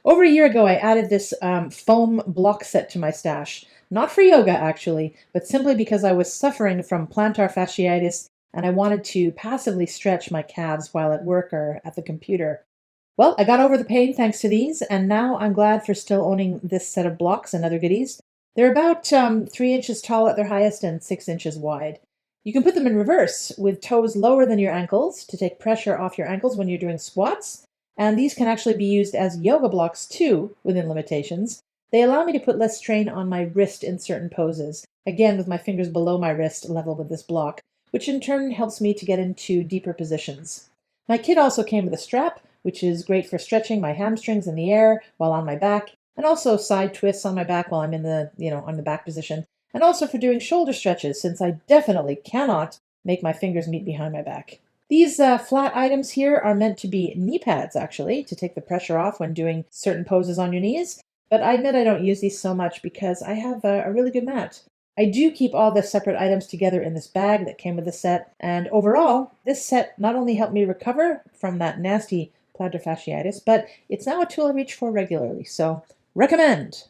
Over a year ago, I added this foam block set to my stash. Not for yoga, actually, but simply because I was suffering from plantar fasciitis and I wanted to passively stretch my calves while at work or at the computer. Well, I got over the pain thanks to these, and now I'm glad for still owning this set of blocks and other goodies. They're about 3 inches tall at their highest and 6 inches wide. You can put them in reverse with toes lower than your ankles to take pressure off your ankles when you're doing squats. And these can actually be used as yoga blocks too, within limitations. They allow me to put less strain on my wrist in certain poses, again with my fingers below my wrist level with this block, which in turn helps me to get into deeper positions. My kit also came with a strap, which is great for stretching my hamstrings in the air while on my back, and also side twists on my back while I'm in on the back position, and also for doing shoulder stretches, since I definitely cannot make my fingers meet behind my back. These flat items here are meant to be knee pads, actually, to take the pressure off when doing certain poses on your knees, but I admit I don't use these so much because I have a really good mat. I do keep all the separate items together in this bag that came with the set, and overall, this set not only helped me recover from that nasty plantar fasciitis, but it's now a tool I reach for regularly, so recommend!